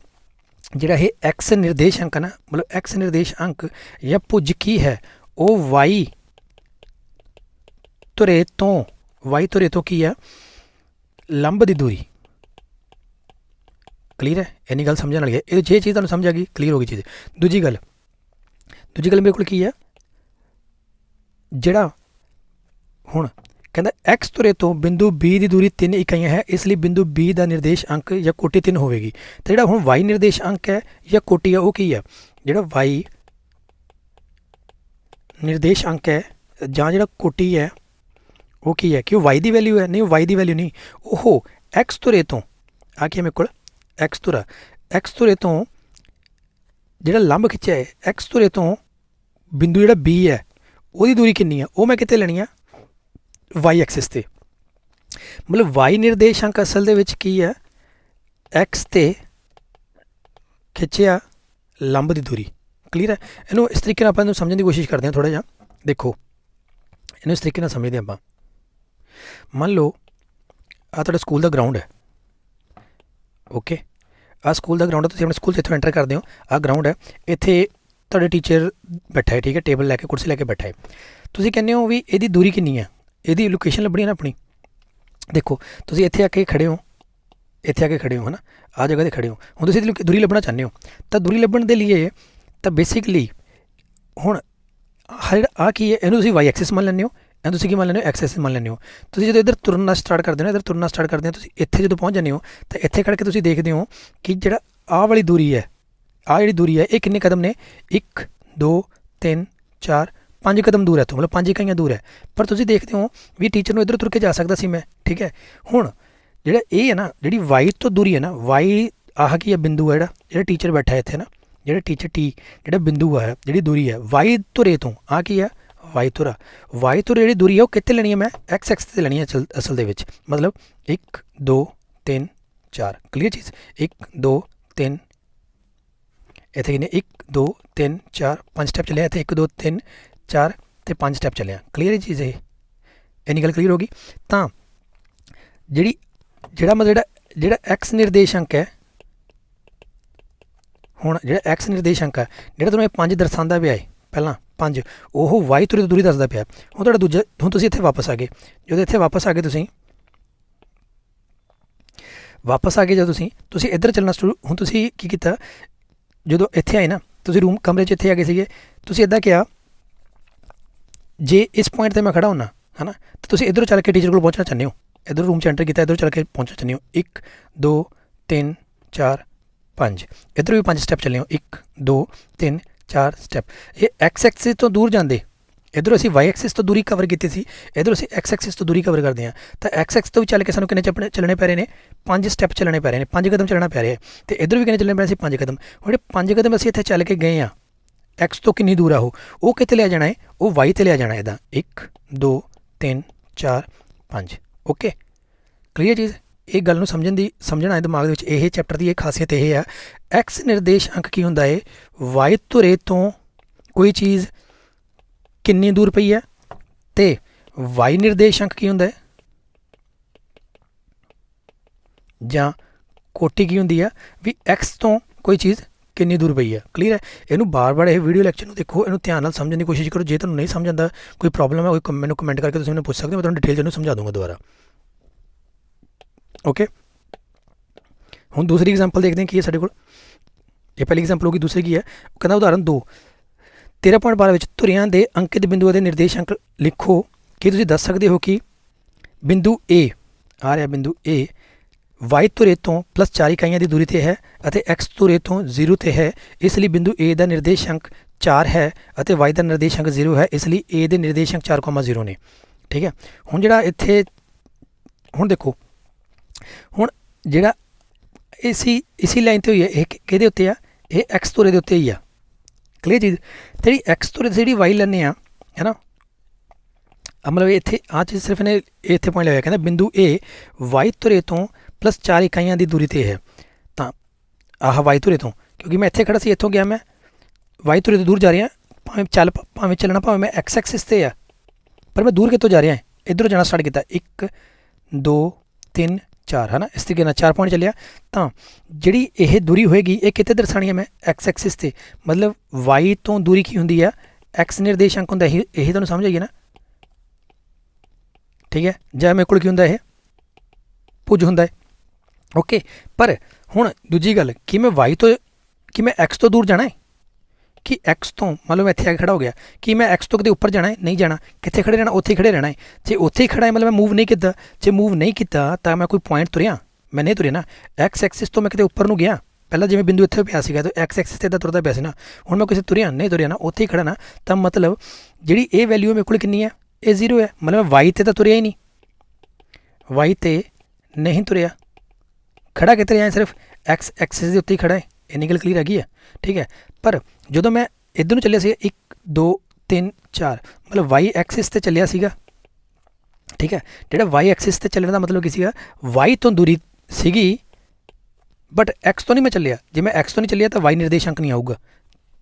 ਜਿਹੜਾ ਇਹ x ਨਿਰਦੇਸ਼ ਅੰਕ ਹੈ ਨਾ, ਮਤਲਬ x ਨਿਰਦੇਸ਼ ਅੰਕ ਜਾਂ ਭੁਜ ਕੀ ਹੈ, ਉਹ y ਧੁਰੇ ਤੋਂ ਕੀ ਆ, ਲੰਬ ਦੀ ਦੂਰੀ। ਕਲੀਅਰ ਹੈ, ਇੰਨੀ ਗੱਲ ਸਮਝਣ ਵਾਲੀ ਹੈ। ਇਹ ਜੇ ਚੀਜ਼ ਤੁਹਾਨੂੰ ਸਮਝ ਆ ਗਈ, ਕਲੀਅਰ ਹੋ ਗਈ ਚੀਜ਼। ਦੂਜੀ ਗੱਲ ਮੇਰੇ ਕੋਲ ਕੀ ਆ, ਜਿਹੜਾ ਹੁਣ ਕਹਿੰਦਾ x ਧੁਰੇ ਤੋਂ ਬਿੰਦੂ B ਦੀ ਦੂਰੀ 3 ਇਕਾਈਆਂ ਹੈ, ਇਸ ਲਈ ਬਿੰਦੂ B ਦਾ ਨਿਰਦੇਸ਼ ਅੰਕ ਜਾਂ ਕੋਟੀ 3 ਹੋਵੇਗੀ। ਤਾਂ ਜਿਹੜਾ ਹੁਣ y ਨਿਰਦੇਸ਼ ਅੰਕ ਹੈ ਜਾਂ ਕੋਟੀ ਹੈ, ਉਹ ਕੀ ਆ, ਜਿਹੜਾ y ਨਿਰਦੇਸ਼ ਅੰਕ ਹੈ ਜਾਂ ਜਿਹੜਾ ਕੋਟੀ ਹੈ ਉਹ ਕੀ ਹੈ, ਕਿ ਉਹ y ਦੀ ਵੈਲਿਊ ਹੈ? ਨਹੀਂ, ਉਹ y ਦੀ ਵੈਲਿਊ ਨਹੀਂ, ਉਹ x ਧੁਰੇ ਤੋਂ ਆ ਕੀ ਹੈ ਮੇਰੇ ਕੋਲ x ਧੁਰੇ ਤੋਂ ਜਿਹੜਾ ਲੰਬ ਖਿੱਚਿਆ ਹੈ, x ਧੁਰੇ ਤੋਂ ਬਿੰਦੂ ਜਿਹੜਾ B ਹੈ ਉਹਦੀ ਦੂਰੀ ਕਿੰਨੀ ਆ, ਉਹ ਮੈਂ ਕਿੱਥੇ ਲੈਣੀ ਆ, y ਐਕਸਿਸ 'ਤੇ। ਮਤਲਬ y ਨਿਰਦੇਸ਼ ਅੰਕ ਅਸਲ ਦੇ ਵਿੱਚ ਕੀ ਹੈ, x 'ਤੇ ਖਿੱਚਿਆ ਲੰਬ ਦੀ ਦੂਰੀ। ਕਲੀਅਰ ਹੈ, ਇਹਨੂੰ ਇਸ ਤਰੀਕੇ ਨਾਲ ਆਪਾਂ ਇਹਨੂੰ ਸਮਝਣ ਦੀ ਕੋਸ਼ਿਸ਼ ਕਰਦੇ ਹਾਂ ਥੋੜ੍ਹਾ ਜਿਹਾ। ਦੇਖੋ ਇਹਨੂੰ ਇਸ ਤਰੀਕੇ ਨਾਲ ਸਮਝਦੇ ਆਪਾਂ। ਮੰਨ ਲਓ ਆਹ ਤੁਹਾਡਾ ਸਕੂਲ ਦਾ ਗਰਾਊਂਡ ਹੈ। ਓਕੇ, ਆਹ ਸਕੂਲ ਦਾ ਗਰਾਊਂਡ ਹੈ, ਤੁਸੀਂ ਆਪਣੇ ਸਕੂਲ 'ਚ ਇੱਥੋਂ ਐਂਟਰ ਕਰਦੇ ਹੋ। ਆਹ ਗਰਾਊਂਡ ਹੈ, ਇੱਥੇ ਤੁਹਾਡੇ ਟੀਚਰ ਬੈਠਾ ਹੈ, ਠੀਕ ਹੈ, ਟੇਬਲ ਲੈ ਕੇ, ਕੁਰਸੀ ਲੈ ਕੇ ਬੈਠਾ ਹੈ। ਤੁਸੀਂ ਕਹਿੰਦੇ ਹੋ ਵੀ ਇਹਦੀ ਦੂਰੀ ਕਿੰਨੀ ਹੈ, ਇਹਦੀ ਲੋਕੇਸ਼ਨ ਲੱਭਣੀ ਹੈ ਨਾ ਆਪਣੀ। ਦੇਖੋ ਤੁਸੀਂ ਇੱਥੇ ਆ ਕੇ ਖੜ੍ਹੇ ਹੋ ਹੈ ਨਾ, ਆਹ ਜਗ੍ਹਾ 'ਤੇ ਖੜ੍ਹੇ ਹੋ। ਹੁਣ ਤੁਸੀਂ ਇਹਦੀ ਦੂਰੀ ਲੱਭਣਾ ਚਾਹੁੰਦੇ ਹੋ, ਤਾਂ ਦੂਰੀ ਲੱਭਣ ਦੇ ਲਈ ਤਾਂ ਬੇਸਿਕਲੀ ਹੁਣ ਆਹ ਕੀ ਹੈ, ਇਹਨੂੰ ਤੁਸੀਂ y ਐਕਸਿਸ ਮੰਨ ਲੈਂਦੇ ਹੋ, ਇਹਨੂੰ ਤੁਸੀਂ ਕੀ ਮੰਨ ਲੈਂਦੇ ਹੋ, x ਐਕਸਿਸ ਮੰਨ ਲੈਂਦੇ ਹੋ। ਤੁਸੀਂ ਜਦੋਂ ਇੱਧਰ ਤੁਰਨਾ ਸਟਾਰਟ ਕਰਦੇ ਹੋ, ਤੁਸੀਂ ਇੱਥੇ ਜਦੋਂ ਪਹੁੰਚ ਜਾਂਦੇ ਹੋ, ਤਾਂ ਇੱਥੇ ਖੜ੍ਹ ਕੇ ਤੁਸੀਂ ਦੇਖਦੇ ਹੋ ਕਿ ਜਿਹੜਾ ਆਹ ਵਾਲੀ ਦੂਰੀ ਹੈ, ਆਹ ਜਿਹੜੀ ਦੂਰੀ ਹੈ, ਇਹ ਕਿੰਨੇ ਕਦਮ ਨੇ, 1 2 3 4 5 ਕਦਮ ਦੂਰ ਹੈ ਤੋਂ, ਮਤਲਬ 5 ਇਕਾਈਆਂ ਦੂਰ ਹੈ। ਪਰ ਤੁਸੀਂ ਦੇਖਦੇ ਹੋ ਵੀ ਟੀਚਰ ਨੂੰ ਇੱਧਰ ਤੁਰ ਕੇ ਜਾ ਸਕਦਾ ਸੀ ਮੈਂ, ਠੀਕ ਹੈ। ਹੁਣ ਜਿਹੜਾ ਇਹ ਹੈ ਨਾ, ਜਿਹੜੀ y ਤੋਂ ਦੂਰੀ ਹੈ ਨਾ, y ਆਹ ਕੀ ਹੈ, ਬਿੰਦੂ ਹੈ ਜਿਹੜਾ ਟੀਚਰ ਬੈਠਾ ਹੈ ਇੱਥੇ ਨਾ, ਜਿਹੜਾ ਟੀਚਰ ਜਿਹੜਾ ਬਿੰਦੂ ਹੈ, ਜਿਹੜੀ ਦੂਰੀ ਹੈ y ਧੁਰੇ ਤੋਂ, ਆਹ ਕੀ ਹੈ, y ਧੁਰਾ ਜਿਹੜੀ ਦੂਰੀ ਹੈ ਉਹ ਕਿੱਥੇ ਲੈਣੀ ਹੈ, ਮੈਂ x ਐਕਸਿਸ 'ਤੇ ਲੈਣੀ ਹੈ ਅਸਲ ਦੇ ਵਿੱਚ। ਮਤਲਬ 1 2 3 4 ਕਲੀਅਰ ਚੀਜ਼ 1 2 3 ਇੱਥੇ ਕਿੰਨੇ 1 2 3 4 5 ਸਟੈਪ ਚੱਲਿਆ ਇੱਥੇ 1 2 3 4 ਤੇ 5 ਸਟੈਪ ਚੱਲਿਆ ਕਲੀਅਰ ਚੀਜ਼ ਇਹ ਇੰਨੀ ਗੱਲ ਕਲੀਅਰ ਹੋ ਗਈ ਤਾਂ ਜਿਹੜਾ ਮਤਲਬ ਜਿਹੜਾ ਐਕਸ ਨਿਰਦੇਸ਼ਾਂਕ ਹੈ ਹੁਣ ਜਿਹੜਾ ਐਕਸ ਨਿਰਦੇਸ਼ਾਂਕ ਹੈ ਜਿਹੜਾ ਤੁਹਾਨੂੰ ਇਹ 5 ਦਰਸਾਉਂਦਾ ਪਿਆ ਹੈ ਪਹਿਲਾਂ 5 ਉਹ ਵਾਈ ਤੁਰੇ ਤੋਂ ਦੂਰੀ ਦੱਸਦਾ ਪਿਆ ਹੁਣ ਤੁਹਾਡਾ ਦੂਜਾ ਹੁਣ ਤੁਸੀਂ ਇੱਥੇ ਵਾਪਸ ਆ ਗਏ ਜਦੋਂ ਇੱਥੇ ਵਾਪਸ ਆ ਗਏ ਤੁਸੀਂ ਜਦੋਂ ਤੁਸੀਂ ਇੱਧਰ ਚੱਲਣਾ ਸ਼ੁਰੂ ਹੁਣ ਤੁਸੀਂ ਕੀ ਕੀਤਾ ਜਦੋਂ ਇੱਥੇ ਆਏ ਨਾ ਤੁਸੀਂ ਰੂਮ ਕਮਰੇ 'ਚ ਇੱਥੇ ਆ ਗਏ ਸੀਗੇ ਤੁਸੀਂ ਇੱਦਾਂ ਕਿਹਾ ਜੇ ਇਸ ਪੁਆਇੰਟ 'ਤੇ ਮੈਂ ਖੜਾ ਹੁੰਨਾ ਹੈ ਨਾ ਤਾਂ ਤੁਸੀਂ ਇੱਧਰੋਂ ਚੱਲ ਕੇ ਟੀਚਰ ਕੋਲ ਪਹੁੰਚਣਾ ਚਾਹੁੰਦੇ ਹੋ ਇੱਧਰ ਰੂਮ 'ਚ ਐਂਟਰ ਕੀਤਾ ਇੱਧਰੋਂ ਚੱਲ ਕੇ ਪਹੁੰਚਣਾ ਚਾਹੁੰਦੇ ਹੋ 1 2 3 4 5 ਇੱਧਰ ਵੀ 5 ਸਟੈਪ ਚੱਲੇ ਹੋ 1 2 3 4 ਸਟੈਪ ਇਹ ਐਕਸ ਐਕਸਿਸ ਤੋਂ ਦੂਰ ਜਾਂਦੇ ਇੱਧਰੋਂ ਅਸੀਂ ਵਾਈ ਐਕਸਿਸ ਤੋਂ ਦੂਰੀ ਕਵਰ ਕੀਤੀ ਸੀ ਇੱਧਰੋਂ ਅਸੀਂ ਐਕਸ ਐਕਸਿਸ ਤੋਂ ਦੂਰੀ ਕਵਰ ਕਰਦੇ ਹਾਂ ਤਾਂ ਐਕਸ ਐਕਸ ਤੋਂ ਵੀ ਚੱਲ ਕੇ ਸਾਨੂੰ ਕਿੰਨੇ ਚੱਲਣੇ ਪੈ ਰਹੇ ਨੇ 5 ਸਟੈਪ ਚੱਲਣੇ ਪੈ ਰਹੇ ਨੇ 5 ਕਦਮ ਚੱਲਣਾ ਪੈ ਰਿਹਾ ਅਤੇ ਇੱਧਰ ਵੀ ਕਿੰਨੇ ਚੱਲਣੇ ਪੈ ਰਹੇ ਸੀ 5 ਕਦਮ ਹੁਣ ਜਿਹੜੇ 5 ਕਦਮ ਅਸੀਂ ਇੱਥੇ ਚੱਲ ਕੇ ਗਏ ਹਾਂ ਐਕਸ ਤੋਂ ਕਿੰਨੀ ਦੂਰ ਆ ਉਹ ਕਿੱਥੇ ਲਿਆ ਜਾਣਾ ਹੈ ਉਹ ਵਾਈ 'ਤੇ ਲਿਆ ਜਾਣਾ ਇਹਦਾ 1 2 3 4 5 ਓਕੇ ਕਲੀਅਰ ਚੀਜ਼ ਇਹ ਗੱਲ ਨੂੰ ਸਮਝਣਾ ਹੈ ਦਿਮਾਗ ਦੇ ਵਿੱਚ ਇਹ ਚੈਪਟਰ ਦੀ ਇਹ ਖਾਸੀਅਤ ਇਹ ਆ ਐਕਸ ਨਿਰਦੇਸ਼ਾਂਕ ਕੀ ਹੁੰਦਾ ਹੈ ਵਾਈ ਧੁਰੇ ਤੋਂ ਕੋਈ ਚੀਜ਼ ਕਿੰਨੀ ਦੂਰ ਪਈ ਹੈ ਅਤੇ ਵਾਈ ਨਿਰਦੇਸ਼ਾਂਕ ਕੀ ਹੁੰਦਾ ਹੈ ਜਾਂ ਕੋਟੀ ਕੀ ਹੁੰਦੀ ਆ ਵੀ ਐਕਸ ਤੋਂ ਕੋਈ ਚੀਜ਼ ਕਿੰਨੀ ਦੂਰ ਪਈ ਹੈ ਕਲੀਅਰ ਹੈ ਇਹਨੂੰ ਬਾਰ-ਬਾਰ ਇਹ ਵੀਡੀਓ ਲੈਕਚਰ ਨੂੰ ਦੇਖੋ ਇਹਨੂੰ ਧਿਆਨ ਨਾਲ ਸਮਝਣ ਦੀ ਕੋਸ਼ਿਸ਼ ਕਰੋ ਜੇ ਤੁਹਾਨੂੰ ਨਹੀਂ ਸਮਝ ਆਉਂਦਾ ਕੋਈ ਪ੍ਰੋਬਲਮ ਹੈ ਕੋਈ ਮੈਨੂੰ ਕਮੈਂਟ ਕਰਕੇ ਤੁਸੀਂ ਮੈਨੂੰ ਪੁੱਛ ਸਕਦੇ ਹੋ ਮੈਂ ਤੁਹਾਨੂੰ ਡਿਟੇਲ 'ਚ ਇਹਨੂੰ ਸਮਝਾ ਦੂੰਗਾ ਦੁਬਾਰਾ ਓਕੇ ਹੁਣ ਦੂਸਰੀ ਐਗਜ਼ਾਮਪਲ ਦੇਖਦੇ ਹਾਂ ਕੀ ਹੈ ਸਾਡੇ ਕੋਲ ਇਹ ਪਹਿਲੀ ਐਗਜ਼ਾਮਪਲ ਹੋ ਗਈ ਦੂਸਰੀ ਕੀ ਹੈ ਉਹ ਕਹਿੰਦਾ ਉਦਾਹਰਨ 2 13.12 ਵਿੱਚ ਧੁਰਿਆਂ ਦੇ ਅੰਕਿਤ ਬਿੰਦੂਆਂ ਦੇ ਨਿਰਦੇਸ਼ਾਂਕ ਲਿਖੋ ਕੀ ਤੁਸੀਂ ਦੱਸ ਸਕਦੇ ਹੋ ਕਿ ਬਿੰਦੂ A ਆ ਰਿਹਾ ਬਿੰਦੂ A ਵਾਈ ਧੁਰੇ ਤੋਂ +4 ਇਕਾਈਆਂ ਦੀ ਦੂਰੀ 'ਤੇ ਹੈ ਅਤੇ ਐਕਸ ਧੁਰੇ ਤੋਂ 0 'ਤੇ ਹੈ ਇਸ ਲਈ ਬਿੰਦੂ A ਦਾ ਨਿਰਦੇਸ਼ਾਂਕ 4 ਹੈ ਅਤੇ ਵਾਈ ਦਾ ਨਿਰਦੇਸ਼ਾਂਕ 0 ਹੈ ਇਸ ਲਈ A ਦੇ ਨਿਰਦੇਸ਼ਾਂਕ 4,0 ਨੇ ਠੀਕ ਹੈ ਹੁਣ ਜਿਹੜਾ ਇੱਥੇ ਹੁਣ ਦੇਖੋ ਹੁਣ ਜਿਹੜਾ ਇਸੀ ਲਾਈਨ 'ਤੇ ਹੋਈ ਹੈ ਇਹ ਕਿਹਦੇ ਉੱਤੇ ਆ ਇਹ ਐਕਸ ਧੁਰੇ ਦੇ ਉੱਤੇ ਹੀ ਆ ਕਲੀਅਰ ਚੀਜ਼ ਜਿਹੜੀ ਐਕਸ ਧੁਰੇ ਜਿਹੜੀ ਵਾਈ ਲੈਂਦੇ ਆ ਹੈ ਨਾ ਮਤਲਬ ਇੱਥੇ ਆਹ ਚੀਜ਼ ਸਿਰਫ ਇਹਨੇ ਇੱਥੇ ਪੁਆਇੰਟ ਲਗਾਇਆ ਕਹਿੰਦਾ ਬਿੰਦੂ A ਵਾਈ ਧੁਰੇ ਤੋਂ +4 ਇਕਾਈਆਂ ਦੀ ਦੂਰੀ 'ਤੇ ਹੈ ਤਾਂ ਆਹ ਵਾਈ ਧੁਰੇ ਤੋਂ ਕਿਉਂਕਿ ਮੈਂ ਇੱਥੇ ਖੜਾ ਸੀ ਇੱਥੋਂ ਗਿਆ ਮੈਂ ਵਾਈ ਧੁਰੇ ਤੋਂ ਦੂਰ ਜਾ ਰਿਹਾ ਭਾਵੇਂ ਚੱਲਣਾ ਭਾਵੇਂ ਮੈਂ ਐਕਸ ਐਕਸਿਸ 'ਤੇ ਆ ਪਰ ਮੈਂ ਦੂਰ ਕਿੱਥੋਂ ਜਾ ਰਿਹਾ ਇੱਧਰੋਂ ਜਾਣਾ ਸਟਾਰਟ ਕੀਤਾ 1 2 3 4 ਹੈ ਨਾ ਇਸ ਤਰੀਕੇ ਨਾਲ 4 ਪੁਆਇੰਟ ਚੱਲਿਆ ਤਾਂ ਜਿਹੜੀ ਇਹ ਦੂਰੀ ਹੋਏਗੀ ਇਹ ਕਿੱਥੇ ਦਰਸਾਉਣੀ ਹੈ ਮੈਂ ਐਕਸ ਐਕਸਿਸ 'ਤੇ ਮਤਲਬ ਵਾਈ ਤੋਂ ਦੂਰੀ ਕੀ ਹੁੰਦੀ ਆ ਐਕਸ ਨਿਰਦੇਸ਼ਾਂਕ ਹੁੰਦਾ ਇਹੀ ਤੁਹਾਨੂੰ ਸਮਝ ਆਈਏ ਨਾ ਠੀਕ ਹੈ ਜਾਂ ਮੇਰੇ ਕੋਲ ਕੀ ਹੁੰਦਾ ਇਹ ਭੁਜ ਹੁੰਦਾ ਹੈ ਓਕੇ ਪਰ ਹੁਣ ਦੂਜੀ ਗੱਲ ਕਿ ਮੈਂ ਵਾਈ ਤੋਂ ਕਿ ਮੈਂ ਐਕਸ ਤੋਂ ਦੂਰ ਜਾਣਾ ਹੈ ਕਿ ਐਕਸ ਤੋਂ ਮੰਨ ਲਓ ਮੈਂ ਇੱਥੇ ਆ ਕੇ ਖੜਾ ਹੋ ਗਿਆ ਕਿ ਮੈਂ ਐਕਸ ਤੋਂ ਕਿਤੇ ਉੱਪਰ ਜਾਣਾ ਹੈ ਨਹੀਂ ਜਾਣਾ ਕਿੱਥੇ ਖੜੇ ਰਹਿਣਾ ਉੱਥੇ ਹੀ ਖੜੇ ਰਹਿਣਾ ਹੈ ਜੇ ਉੱਥੇ ਹੀ ਖੜਾ ਹੈ ਮਤਲਬ ਮੈਂ ਮੂਵ ਨਹੀਂ ਕੀਤਾ ਜੇ ਮੂਵ ਨਹੀਂ ਕੀਤਾ ਤਾਂ ਮੈਂ ਕੋਈ ਪੁਆਇੰਟ ਤੁਰਿਆ ਮੈਂ ਨਹੀਂ ਤੁਰਿਆ ਨਾ ਐਕਸ ਐਕਸਿਸ ਤੋਂ ਮੈਂ ਕਿਤੇ ਉੱਪਰ ਨੂੰ ਗਿਆ ਪਹਿਲਾਂ ਜਿਵੇਂ ਬਿੰਦੂ ਇੱਥੇ ਪਿਆ ਸੀਗਾ ਤਾਂ ਐਕਸ ਐਕਸਿਸ 'ਤੇ ਇੱਦਾਂ ਤੁਰਦਾ ਪਿਆ ਸੀ ਨਾ ਹੁਣ ਮੈਂ ਕਿਸੇ ਤੁਰਿਆ ਨਹੀਂ ਤੁਰਿਆ ਨਾ ਉੱਥੇ ਹੀ ਖੜਾ ਨਾ ਤਾਂ ਮਤਲਬ ਜਿਹੜੀ ਇਹ ਵੈਲਿਊ ਮੇਰੇ ਕੋਲ ਕਿੰਨੀ ਹੈ ਇਹ 0 ਹੈ ਮਤਲਬ ਮੈਂ ਵਾਈ 'ਤੇ ਤਾਂ ਤੁਰਿਆ ਹੀ ਨਹੀਂ ਵਾਈ 'ਤੇ ਨਹੀਂ ਤੁਰਿਆ ਖੜਾ ਕਿੱਥੇ ਰਿਹਾ ਸਿਰਫ ਐਕਸ ਐਕਸਿਸ ਦੇ ਉੱਤੇ ਹੀ ਖੜਾ ਹੈ ਇੰਨੀ ਗੱਲ ਕਲੀਅਰ ਹੈਗੀ ਹੈ ਠੀਕ ਹੈ ਪਰ ਜਦੋਂ ਮੈਂ ਇੱਧਰ ਨੂੰ ਚੱਲਿਆ ਸੀ 1 2 3 4 ਮਤਲਬ ਵਾਈ ਐਕਸਿਸ 'ਤੇ ਚੱਲਿਆ ਸੀਗਾ ਠੀਕ ਹੈ ਜਿਹੜਾ ਵਾਈ ਐਕਸਿਸ 'ਤੇ ਚੱਲਣ ਦਾ ਮਤਲਬ ਕੀ ਸੀਗਾ ਵਾਈ ਤੋਂ ਦੂਰੀ ਸੀਗੀ ਬਟ ਐਕਸ ਤੋਂ ਨਹੀਂ ਮੈਂ ਚੱਲਿਆ ਜੇ ਮੈਂ ਐਕਸ ਤੋਂ ਨਹੀਂ ਚੱਲਿਆ ਤਾਂ ਵਾਈ ਨਿਰਦੇਸ਼ਾਂਕ ਨਹੀਂ ਆਊਗਾ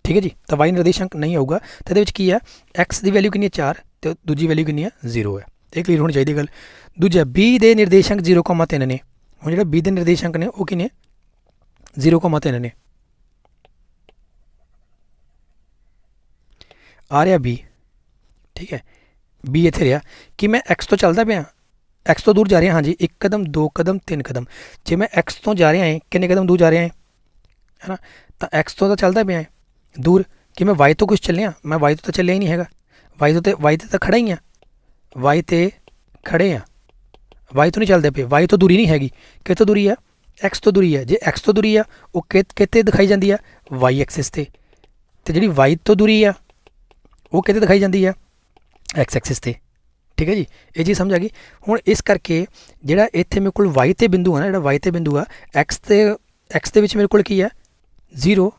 ਠੀਕ ਹੈ ਜੀ ਤਾਂ ਵਾਈ ਨਿਰਦੇਸ਼ਾਂਕ ਨਹੀਂ ਆਊਗਾ ਤਾਂ ਇਹਦੇ ਵਿੱਚ ਕੀ ਹੈ ਐਕਸ ਦੀ ਵੈਲਿਊ ਕਿੰਨੀ ਹੈ 4 ਅਤੇ ਦੂਜੀ ਵੈਲਿਊ ਕਿੰਨੀ ਹੈ 0 ਹੈ ਇਹ ਕਲੀਅਰ ਹੋਣੀ ਚਾਹੀਦੀ ਗੱਲ ਦੂਜਾ B ਦੇ ਨਿਰਦੇਸ਼ਾਂਕ 0,3 ਨੇ ਹੁਣ ਜਿਹੜਾ B ਦੇ ਨਿਰਦੇਸ਼ਾਂਕ ਨੇ ਉਹ ਕਿੰਨੇ 0,3 ਨੇ ਆ ਰਿਹਾ B ਠੀਕ ਹੈ B ਇੱਥੇ ਰਿਹਾ ਕਿ ਮੈਂ ਐਕਸ ਤੋਂ ਚੱਲਦਾ ਪਿਆ ਐਕਸ ਤੋਂ ਦੂਰ ਜਾ ਰਿਹਾ ਹਾਂਜੀ 1 ਕਦਮ 2 ਕਦਮ 3 ਕਦਮ ਜੇ ਮੈਂ ਐਕਸ ਤੋਂ ਜਾ ਰਿਹਾ ਹੈ ਕਿੰਨੇ ਕਦਮ ਦੂਰ ਜਾ ਰਿਹਾ ਹੈ ਨਾ ਤਾਂ ਐਕਸ ਤੋਂ ਤਾਂ ਚੱਲਦਾ ਪਿਆ ਹੈ ਦੂਰ ਕਿ ਮੈਂ ਵਾਈ ਤੋਂ ਕੁਛ ਚੱਲਿਆ ਮੈਂ ਵਾਈ ਤੋਂ ਤਾਂ ਚੱਲਿਆ ਹੀ ਨਹੀਂ ਹੈਗਾ ਵਾਈ 'ਤੇ ਤਾਂ ਖੜਾ ਹੀ ਆ ਵਾਈ 'ਤੇ ਖੜੇ ਆ ਵਾਈ ਤੋਂ ਨਹੀਂ ਚੱਲਦੇ ਪਏ ਵਾਈ ਤੋਂ ਦੂਰੀ ਨਹੀਂ ਹੈਗੀ ਕਿੱਥੋਂ ਦੂਰੀ ਆ ਐਕਸ ਤੋਂ ਦੂਰੀ ਹੈ ਜੇ ਐਕਸ ਤੋਂ ਦੂਰੀ ਆ ਉਹ ਕਿੱਥੇ ਦਿਖਾਈ ਜਾਂਦੀ ਆ ਵਾਈ ਐਕਸਿਸ 'ਤੇ ਅਤੇ ਜਿਹੜੀ ਵਾਈ ਤੋਂ ਦੂਰੀ ਆ ਉਹ ਕਿੱਥੇ ਦਿਖਾਈ ਜਾਂਦੀ ਆ ਐਕਸ ਐਕਸਿਸ 'ਤੇ ਠੀਕ ਹੈ ਜੀ ਇਹ ਚੀਜ਼ ਸਮਝ ਆ ਗਈ ਹੁਣ ਇਸ ਕਰਕੇ ਜਿਹੜਾ ਇੱਥੇ ਮੇਰੇ ਕੋਲ ਵਾਈ 'ਤੇ ਬਿੰਦੂ ਆ ਨਾ ਜਿਹੜਾ ਵਾਈ 'ਤੇ ਬਿੰਦੂ ਆ ਐਕਸ ਦੇ ਵਿੱਚ ਮੇਰੇ ਕੋਲ ਕੀ ਆ 0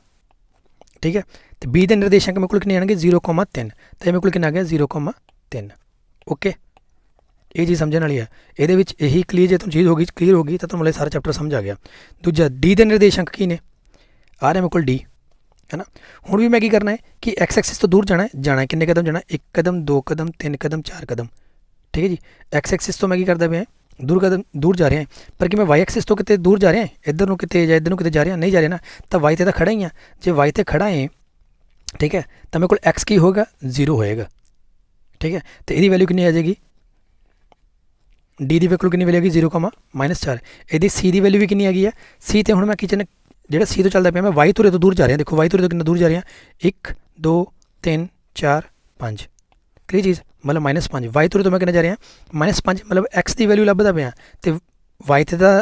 ਠੀਕ ਹੈ ਅਤੇ B ਦੇ ਨਿਰਦੇਸ਼ਾਂਕ ਮੇਰੇ ਕੋਲ ਕਿੰਨੇ ਆਉਣਗੇ 0,3 ਤਾਂ ਇਹ ਮੇਰੇ ਕੋਲ ਕਿੰਨਾ ਆ ਗਿਆ 0,3 ਓਕੇ ਇਹ ਚੀਜ਼ ਸਮਝਣ ਵਾਲੀ ਹੈ। ਇਹਦੇ ਵਿੱਚ ਇਹੀ ਕਲੀਅਰ, ਜੇ ਤੁਹਾਨੂੰ ਚੀਜ਼ ਹੋ ਗਈ ਕਲੀਅਰ ਹੋ ਗਈ ਤਾਂ ਤੁਹਾਨੂੰ ਮਤਲਬ ਸਾਰਾ ਚੈਪਟਰ ਸਮਝ ਆ ਗਿਆ। ਦੂਜਾ ਡੀ ਦੇ ਨਿਰਦੇਸ਼ਾਂਕ ਕੀ ਨੇ, ਆਰ ਐਮ ਇਕੁਅਲ ਡੀ, ਹੈ ਨਾ। ਹੁਣ ਵੀ ਮੈਂ ਕੀ ਕਰਨਾ ਹੈ ਕਿ ਐਕਸ ਐਕਸਿਸ ਤੋਂ ਦੂਰ ਜਾਣਾ ਹੈ ਕਿੰਨੇ ਕਦਮ ਜਾਣਾ, 1 ਕਦਮ 2 ਕਦਮ 3 ਕਦਮ 4 ਕਦਮ, ਠੀਕ ਹੈ ਜੀ। ਐਕਸ ਐਕਸਿਸ ਤੋਂ ਮੈਂ ਕੀ ਕਰਦਾ ਪਿਆ, ਦੂਰ ਜਾ ਰਿਹਾ, ਪਰ ਕਿ ਮੈਂ ਵਾਈ ਐਕਸਿਸ ਤੋਂ ਕਿਤੇ ਦੂਰ ਜਾ ਰਿਹਾ, ਇੱਧਰ ਨੂੰ ਕਿਤੇ ਜਾਂ ਇੱਧਰ ਨੂੰ ਕਿਤੇ ਜਾ ਰਿਹਾ, ਨਹੀਂ ਜਾ ਰਿਹਾ ਨਾ, ਤਾਂ ਵਾਈ 'ਤੇ ਤਾਂ ਖੜਾ ਹੀ ਆ। ਜੇ ਵਾਈ 'ਤੇ ਖੜਾ ਹੈ, ਠੀਕ ਹੈ, ਤਾਂ ਮੇਰੇ ਕੋਲ ਐਕਸ ਕੀ ਹੋਏਗਾ, 0 ਹੋਏਗਾ, ਠੀਕ ਹੈ। ਅਤੇ ਇਹਦੀ ਵੈਲਿਊ ਕਿੰਨੀ ਆ ਜਾਏਗੀ, ਡੀ ਦੀ ਵੈਲਿਊ ਕਿੰਨੀ ਮਿਲੇਗੀ, 0,-4। ਇਹਦੀ ਸੀ ਦੀ ਵੈਲਿਊ ਵੀ ਕਿੰਨੀ ਹੈਗੀ ਹੈ, ਸੀ 'ਤੇ ਹੁਣ ਮੈਂ ਕਿਚਨ ਜਿਹੜਾ ਸੀ ਤੋਂ ਚੱਲਦਾ ਪਿਆ, ਮੈਂ ਵਾਈ ਤੁਰੇ ਤੋਂ ਦੂਰ ਜਾ ਰਿਹਾ, ਦੇਖੋ ਵਾਈ ਤੁਰੇ ਤੋਂ ਕਿੰਨਾ ਦੂਰ ਜਾ ਰਿਹਾ, 1 2 3 4 5, ਕਲੀਅਰ ਚੀਜ਼, ਮਤਲਬ -5। ਵਾਈ ਤੁਰੇ ਤੋਂ ਮੈਂ ਕਿੰਨਾ ਜਾ ਰਿਹਾ, -5, ਮਤਲਬ ਐਕਸ ਦੀ ਵੈਲਿਊ ਲੱਭਦਾ ਪਿਆ, ਅਤੇ ਵਾਈ 'ਤੇ ਤਾਂ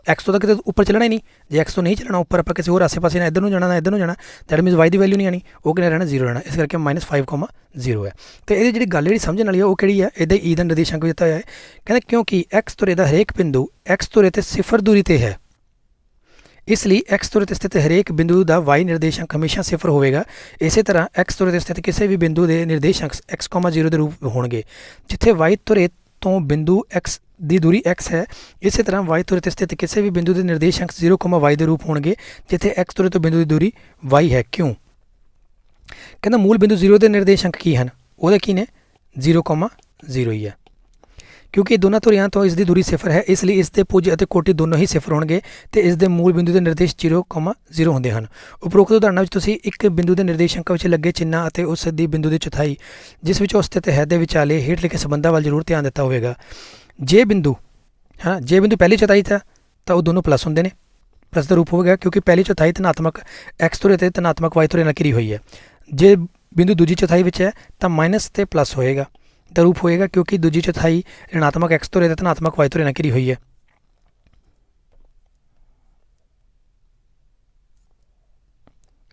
ਐਕਸ ਤੋਂ ਤਾਂ ਕਿਤੇ ਉੱਪਰ ਚੱਲਣਾ ਹੀ ਨਹੀਂ। ਜੇ ਐਕਸ ਤੋਂ ਨਹੀਂ ਚੱਲਣਾ ਉੱਪਰ, ਆਪਾਂ ਕਿਸੇ ਹੋਰ ਆਸੇ ਪਾਸੇ ਨਾ ਇੱਧਰ ਨੂੰ ਜਾਣਾ ਨਾ ਇੱਧਰ ਨੂੰ ਜਾਣਾ, that means Y the value ਨਹੀਂ ਆਣੀ, ਉਹ ਕਿੰਨਾ ਰਹਿਣਾ, 0 ਰਹਿਣਾ। ਇਸ ਕਰਕੇ -5,0 ਹੈ। ਅਤੇ ਇਹਦੀ ਜਿਹੜੀ ਗੱਲ ਜਿਹੜੀ ਸਮਝਣ ਵਾਲੀ ਹੈ ਉਹ ਕਿਹੜੀ ਹੈ, ਇਹਦਾ ਈ ਦਾ ਨਿਰਦੇਸ਼ਾਂਕ ਵੀ ਦਿੱਤਾ ਹੋਇਆ ਹੈ। ਕਹਿੰਦਾ ਕਿਉਂਕਿ ਐਕਸ ਤੁਰੇ ਦਾ ਹਰੇਕ ਬਿੰਦੂ ਐਕਸ ਤੁਰੇ 'ਤੇ 0 ਦੂਰੀ 'ਤੇ ਹੈ, ਇਸ ਲਈ ਐਕਸ ਤੁਰੇ 'ਤੇ ਸਥਿਤ ਹਰੇਕ ਬਿੰਦੂ ਦਾ ਵਾਈ ਨਿਰਦੇਸ਼ਾਂਕ ਹਮੇਸ਼ਾ 0 ਹੋਵੇਗਾ। ਇਸੇ ਤਰ੍ਹਾਂ ਐਕਸ ਤੁਰੇ 'ਤੇ ਸਥਿਤ ਕਿਸੇ ਵੀ ਬਿੰਦੂ ਦੇ ਨਿਰਦੇਸ਼ਾਂਕ x, 0 ਦੇ ਰੂਪ ਹੋਣਗੇ। ਜਿੱਥੇ ਵਾਈ ਤੁਰੇ ਤੋਂ ਬਿੰਦੂ x ਦੀ ਦੂਰੀ x ਹੈ, ਇਸੇ ਤਰ੍ਹਾਂ ਵਾਈ ਤੁਰੇ 'ਤੇ ਸਥਿਤ ਕਿਸੇ ਵੀ ਬਿੰਦੂ ਦੇ ਨਿਰਦੇਸ਼ਾਂਕ 0, y ਦੇ ਰੂਪ ਹੋਣਗੇ ਜਿੱਥੇ x ਤੁਰੇ ਤੋਂ ਬਿੰਦੂ ਦੀ ਦੂਰੀ y ਹੈ। ਕਿਉਂ? ਕਹਿੰਦਾ ਮੂਲ ਬਿੰਦੂ 0 ਦੇ ਨਿਰਦੇਸ਼ਾਂਕ ਕੀ ਹਨ, ਉਹਦੇ ਕੀ ਨੇ, 0,0 ਹੀ ਹੈ। ਕਿਉਂਕਿ ਦੋਨਾਂ ਧੁਰਿਆਂ ਤੋਂ ਇਸ ਦੀ ਦੂਰੀ 0 ਹੈ, ਇਸ ਲਈ ਇਸ ਦੇ ਪੁੰਜ ਅਤੇ ਕੋਟੀ ਦੋਨੋਂ ਹੀ 0 ਹੋਣਗੇ ਅਤੇ ਇਸ ਦੇ ਮੂਲ ਬਿੰਦੂ ਦੇ ਨਿਰਦੇਸ਼ 0,0 ਹੁੰਦੇ ਹਨ। ਉਪਰੋਕਤ ਉਦਾਹਰਨਾਂ ਵਿੱਚ ਤੁਸੀਂ ਇੱਕ ਬਿੰਦੂ ਦੇ ਨਿਰਦੇਸ਼ਾਂਕਾਂ ਵਿੱਚ ਲੱਗੇ ਚਿੰਨ੍ਹਾਂ ਅਤੇ ਉਸ ਦੀ ਬਿੰਦੂ ਦੀ ਚੌਥਾਈ ਜਿਸ ਵਿੱਚ ਉਹ ਸਥਿਤ ਹੈ ਦੇ ਵਿਚਾਲੇ ਹੇਠ ਲਿਖੇ ਸੰਬੰਧਾਂ ਵੱਲ ਜ਼ਰੂਰ ਧਿਆਨ ਦਿੱਤਾ ਹੋਵੇਗਾ। ਜੇ ਬਿੰਦੂ ਪਹਿਲੀ ਚੌਥਾਈ ਤਾਂ ਉਹ ਦੋਨੋਂ ਪਲੱਸ ਹੁੰਦੇ ਨੇ, ਪਲੱਸ ਦਾ ਰੂਪ ਹੋਵੇਗਾ ਕਿਉਂਕਿ ਪਹਿਲੀ ਚੌਥਾਈ ਧਨਾਤਮਕ ਐਕਸ ਧੁਰੇ ਅਤੇ ਧਨਾਤਮਕ ਵਾਈ ਧੁਰੇ ਨਾਲ ਘਿਰੀ ਹੋਈ ਹੈ। ਜੇ ਬਿੰਦੂ ਦੂਜੀ ਚੌਥਾਈ ਵਿੱਚ ਹੈ ਤਾਂ ਮਾਈਨਸ ਅਤੇ ਪਲੱਸ ਹੋਏਗਾ ਦਾ ਰੂਪ ਹੋਏਗਾ ਕਿਉਂਕਿ ਦੂਜੀ ਚੌਥਾਈ ऋणात्मक ਐਕਸ ਧੁਰੇ ਅਤੇ ਧਨਾਤਮਕ ਵਾਈ ਧੁਰੇ ਨਾਲ ਘਿਰੀ ਹੋਈ ਹੈ।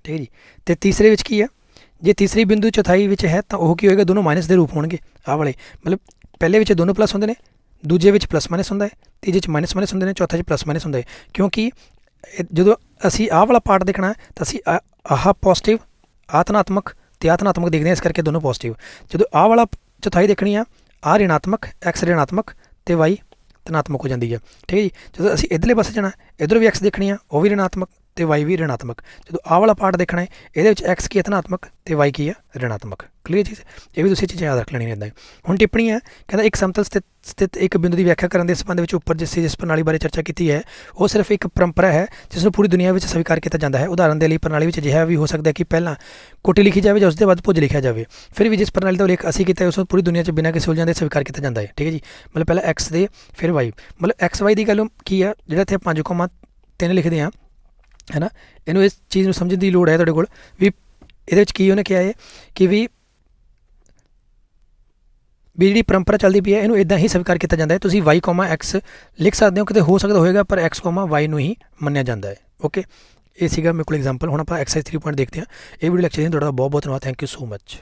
ਠੀਕ ਹੈ ਜੀ। ਅਤੇ ਤੀਸਰੇ ਵਿੱਚ ਕੀ ਹੈ, ਜੇ ਤੀਸਰੀ ਬਿੰਦੂ ਚੌਥਾਈ ਵਿੱਚ ਹੈ ਤਾਂ ਉਹ ਕੀ ਹੋਏਗਾ, ਦੋਨੋਂ ਮਾਈਨਸ ਦੇ ਰੂਪ ਹੋਣਗੇ। ਆਹ ਵਾਲੇ ਮਤਲਬ ਪਹਿਲੇ ਵਿੱਚ ਦੋਨੋਂ ਪਲੱਸ ਹੁੰਦੇ ਨੇ, ਦੂਜੇ ਵਿੱਚ ਪਲੱਸ ਮਾਈਨਸ ਹੁੰਦਾ ਹੈ, ਤੀਜੇ 'ਚ ਮਾਈਨਸ ਹੁੰਦੇ ਨੇ, ਚੌਥੇ 'ਚ ਪਲੱਸ ਮਾਈਨਸ ਹੁੰਦਾ ਹੈ। ਕਿਉਂਕਿ ਜਦੋਂ ਅਸੀਂ ਆਹ ਵਾਲਾ ਪਾਰਟ ਦੇਖਣਾ ਤਾਂ ਅਸੀਂ ਆਹ ਪੋਜ਼ੀਟਿਵ, ਆਹ ਧਨਾਤਮਕ ਅਤੇ ਆਹ ਧਨਾਤਮਕ ਦੇਖਦੇ ਹਾਂ, ਇਸ ਕਰਕੇ ਦੋਨੋਂ ਪੋਜ਼ੀਟਿਵ। ਜਦੋਂ ਆਹ ਵਾਲਾ ਚੌਥਾਈ ਦੇਖਣੀ ਆ, ਆਹ ऋणात्मक ਐਕਸ ऋणात्मक ਅਤੇ ਵਾਈ ਧਨਾਤਮਕ ਹੋ ਜਾਂਦੀ ਹੈ। ਠੀਕ ਹੈ ਜੀ। ਜਦੋਂ ਅਸੀਂ ਇੱਧਰਲੇ ਪਾਸੇ ਜਾਣਾ, ਇੱਧਰ ਵੀ ਐਕਸ ਦੇਖਣੀ ਆ, ਉਹ ਵੀ ऋणात्मक ਅਤੇ ਵਾਈ ਵੀ ऋणात्मक। ਜਦੋਂ ਆਹ ਵਾਲਾ ਪਾਰਟ ਦੇਖਣਾ ਹੈ, ਇਹਦੇ ਵਿੱਚ ਐਕਸ ਕੀ ਹੈ ਧਨਾਤਮਕ ਅਤੇ ਵਾਈ ਕੀ ਹੈ ऋणात्मक। ਕਲੀਅਰ ਚੀਜ਼, ਇਹ ਵੀ ਤੁਸੀਂ ਚੀਜ਼ਾਂ ਯਾਦ ਰੱਖ ਲੈਣੀਆਂ ਇੱਦਾਂ। ਹੁਣ ਟਿੱਪਣੀ ਹੈ, ਕਹਿੰਦਾ ਇੱਕ ਸਮਤਲ ਸਥਿਤ ਇੱਕ ਬਿੰਦੂ ਦੀ ਵਿਆਖਿਆ ਕਰਨ ਦੇ ਸੰਬੰਧ ਵਿੱਚ ਉੱਪਰ ਜਿਸ ਪ੍ਰਣਾਲੀ ਬਾਰੇ ਚਰਚਾ ਕੀਤੀ ਹੈ ਉਹ ਸਿਰਫ ਇੱਕ ਪਰੰਪਰਾ ਹੈ ਜਿਸ ਨੂੰ ਪੂਰੀ ਦੁਨੀਆ ਵਿੱਚ ਸਵੀਕਾਰ ਕੀਤਾ ਜਾਂਦਾ ਹੈ। ਉਦਾਹਰਨ ਦੇ ਲਈ ਪ੍ਰਣਾਲੀ ਵਿੱਚ ਅਜਿਹਾ ਵੀ ਹੋ ਸਕਦਾ ਹੈ ਕਿ ਪਹਿਲਾਂ ਕੋਟੀ ਲਿਖੀ ਜਾਵੇ ਜਾਂ ਉਸ ਦੇ ਬਾਅਦ ਭੁਜ ਲਿਖਿਆ ਜਾਵੇ। ਫਿਰ ਵੀ ਜਿਸ ਪ੍ਰਣਾਲੀ ਦਾ ਉਲੇਖ ਅਸੀਂ ਕੀਤਾ ਉਸ ਨੂੰ ਪੂਰੀ ਦੁਨੀਆ 'ਚ ਬਿਨਾਂ ਕਿਸੇ ਉਲਝਣ ਦੇ ਸਵੀਕਾਰ ਕੀਤਾ ਜਾਂਦਾ ਹੈ। ਠੀਕ ਹੈ ਜੀ। ਮਤਲਬ ਪਹਿਲਾਂ ਐਕਸ ਦੇ ਫਿਰ ਵਾਈ, ਮਤਲਬ ਐਕਸ ਵਾਈ ਦੀ ਗੱਲ ਕੀ ਆ, ਜਿਹੜਾ ਇੱਥੇ 5,3 ਲਿਖਦੇ ਹਾਂ, ਹੈ ਨਾ। ਇਹਨੂੰ ਇਸ ਚੀਜ਼ ਨੂੰ ਸਮਝਣ ਦੀ ਲੋੜ ਹੈ ਤੁਹਾਡੇ ਕੋਲ ਵੀ ਇਹਦੇ ਵਿੱਚ ਕੀ ਉਹਨੇ ਕਿਹਾ ਹੈ ਕਿ ਵੀ ਜਿਹੜੀ ਪਰੰਪਰਾ ਚੱਲਦੀ ਪਈ ਹੈ ਇਹਨੂੰ ਇੱਦਾਂ ਹੀ ਸਵੀਕਾਰ ਕੀਤਾ ਜਾਂਦਾ ਹੈ। ਤੁਸੀਂ y, x ਲਿਖ ਸਕਦੇ ਹੋ, ਕਿਤੇ ਹੋ ਸਕਦਾ ਹੋਏਗਾ, ਪਰ x, y ਨੂੰ ਹੀ ਮੰਨਿਆ ਜਾਂਦਾ ਹੈ। ਓਕੇ, ਇਹ ਸੀਗਾ ਮੇਰੇ ਕੋਲ ਐਗਜ਼ਾਮਪਲ। ਹੁਣ ਆਪਾਂ ਐਕਸਰਸਾਈਜ਼ 3 ਪੁਆਇੰਟ ਦੇਖਦੇ ਹਾਂ। ਇਹ ਵੀਡੀਓ ਲੈਕਚਰ ਤੁਹਾਡਾ ਬਹੁਤ ਬਹੁਤ ਧੰਨਵਾਦ। Thank you so much.